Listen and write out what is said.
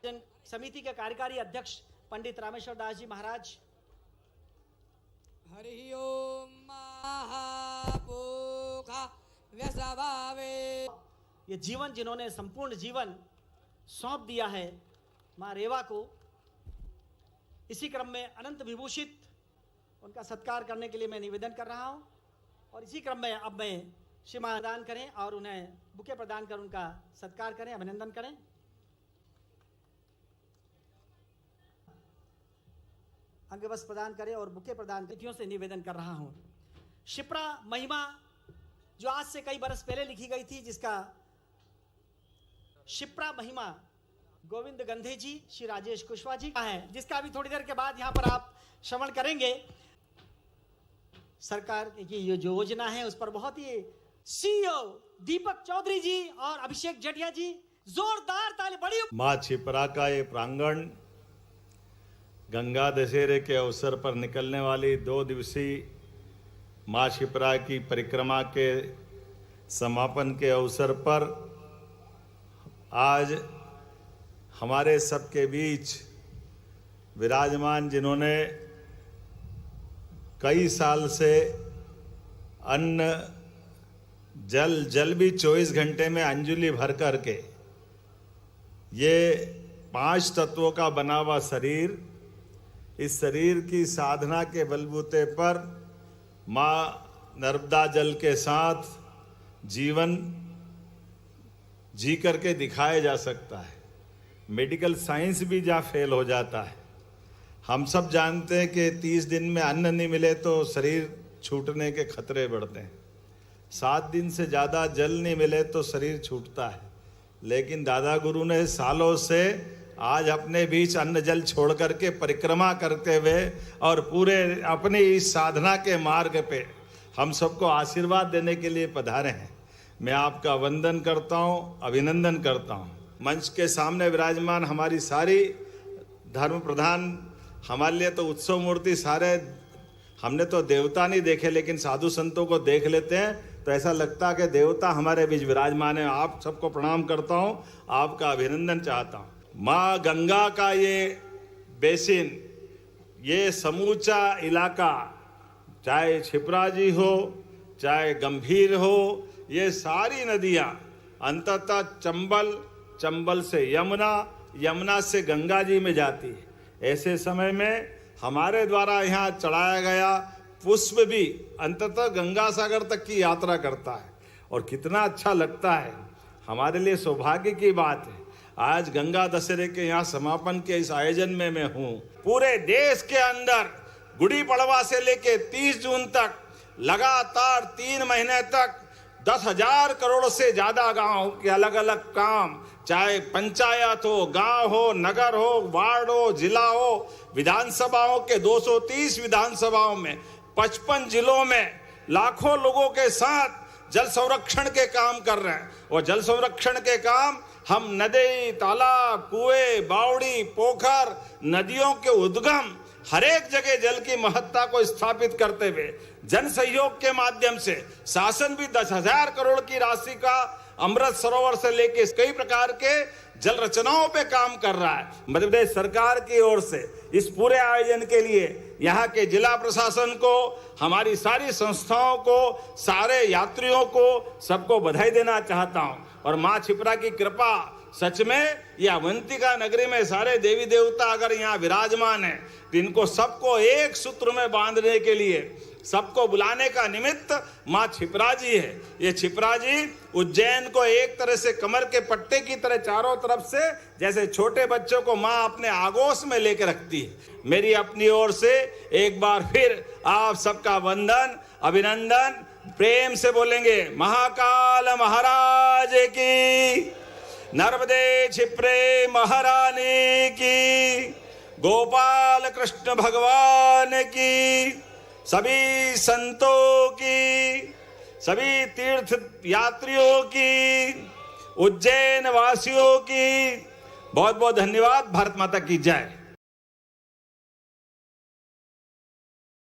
समिति के कार्यकारी अध्यक्ष पंडित रामेश्वर दास जी महाराज। हरि ओम महापोखा व्यसभावे। ये जीवन जिन्होंने संपूर्ण जीवन सौंप दिया है माँ रेवा को, इसी क्रम में अनंत विभूषित उनका सत्कार करने के लिए मैं निवेदन कर रहा हूं। और इसी क्रम में अब मैं श्रीमान प्रदान करें और उन्हें बुके प्रदान कर उनका सत्कार करें, अभिनंदन करें। अंगवस्त्र प्रदान करें और बुके प्रदान तिथियों से निवेदन कर रहा हूं। शिप्रा महिमा जो आज से कई बरस पहले लिखी गई थी, जिसका शिप्रा महिमा गोविंद गंधे जी, श्री राजेश कुशवाहा जी का है, जिसका अभी थोड़ी देर के बाद यहां पर आप श्रवण करेंगे। सरकार की ये जो योजना है उस पर बहुत ही सीईओ दीपक चौधरी जी और अभिषेक जटिया जी जोरदार ताली बड़ी। मां छिपरा का ये प्रांगण गंगा दशहरे के अवसर पर निकलने वाली 2 दिवसीय मां छिपरा की परिक्रमा के समापन के अवसर पर आज हमारे सबके बीच विराजमान, जिन्होंने कई साल से अन्न जल भी 24 घंटे में अंजुलि भर करके ये 5 तत्वों का बना हुआ शरीर, इस शरीर की साधना के बलबूते पर माँ नर्मदा जल के साथ जीवन जी करके दिखाया जा सकता है। मेडिकल साइंस भी जहाँ फेल हो जाता है। हम सब जानते हैं कि 30 दिन में अन्न नहीं मिले तो शरीर छूटने के खतरे बढ़ते हैं। 7 दिन से ज़्यादा जल नहीं मिले तो शरीर छूटता है। लेकिन दादा गुरु ने सालों से आज अपने बीच अन्न जल छोड़ करके परिक्रमा करते हुए और पूरे अपनी इस साधना के मार्ग पे हम सबको आशीर्वाद देने के लिए पधारे हैं। मैं आपका वंदन करता हूँ, अभिनंदन करता हूँ। मंच के सामने विराजमान हमारी सारी धर्म प्रधान, हमारे लिए तो उत्सव मूर्ति सारे, हमने तो देवता नहीं देखे लेकिन साधु संतों को देख लेते हैं तो ऐसा लगता है कि देवता हमारे बीच विराजमान है। आप सबको प्रणाम करता हूँ, आपका अभिनंदन चाहता हूँ। माँ गंगा का ये बेसिन, ये समूचा इलाका, चाहे छिपरा जी हो चाहे गंभीर हो, ये सारी नदियाँ अंततः चंबल से यमुना, यमुना से गंगा जी में जाती है। ऐसे समय में हमारे द्वारा यहाँ चढ़ाया गया पुष्प भी अंततः गंगा सागर तक की यात्रा करता है और कितना अच्छा लगता है। हमारे लिए सौभाग्य की बात है आज गंगा दशहरे के यहाँ समापन के इस आयोजन में मैं हूँ। पूरे देश के अंदर गुड़ी पड़वा से लेके 30 जून तक लगातार 3 महीने तक 10,000 करोड़ से ज्यादा गांव के अलग अलग काम, चाहे पंचायत हो, गांव हो, नगर हो, वार्ड हो, जिला हो, विधानसभाओं के 230 विधानसभाओं में 55 जिलों में लाखों लोगों के साथ जल संरक्षण के काम कर रहे हैं। और जल संरक्षण के काम हम नदी, तालाब, कुएं, बावड़ी, पोखर, नदियों के उद्गम, हर एक जगह जल की महत्ता को स्थापित करते हुए जन सहयोग के माध्यम से शासन भी 10,000 करोड़ की राशि का अमृत सरोवर से लेके कई प्रकार के जल रचनाओं पे काम कर रहा है। मध्य प्रदेश सरकार की ओर से इस पूरे आयोजन के लिए यहाँ के जिला प्रशासन को, हमारी सारी संस्थाओं को, सारे यात्रियों को, सबको बधाई देना चाहता हूँ। और माँ छिपरा की कृपा सच में ये अवंतिका नगरी में सारे देवी देवता अगर यहाँ विराजमान है तो इनको सबको एक सूत्र में बांधने के लिए, सबको बुलाने का निमित्त माँ छिपरा जी है। ये छिपरा जी उज्जैन को एक तरह से कमर के पट्टे की तरह चारों तरफ से, जैसे छोटे बच्चों को माँ अपने आगोश में लेकर रखती है। मेरी अपनी ओर से एक बार फिर आप सबका वंदन, अभिनंदन। प्रेम से बोलेंगे महाकाल महाराज की, नर्मदे छिपरे महारानी की, गोपाल कृष्ण भगवान की, सभी संतों की, सभी तीर्थ यात्रियों की, उज्जैन वासियों की बहुत बहुत धन्यवाद। भारत माता की जय।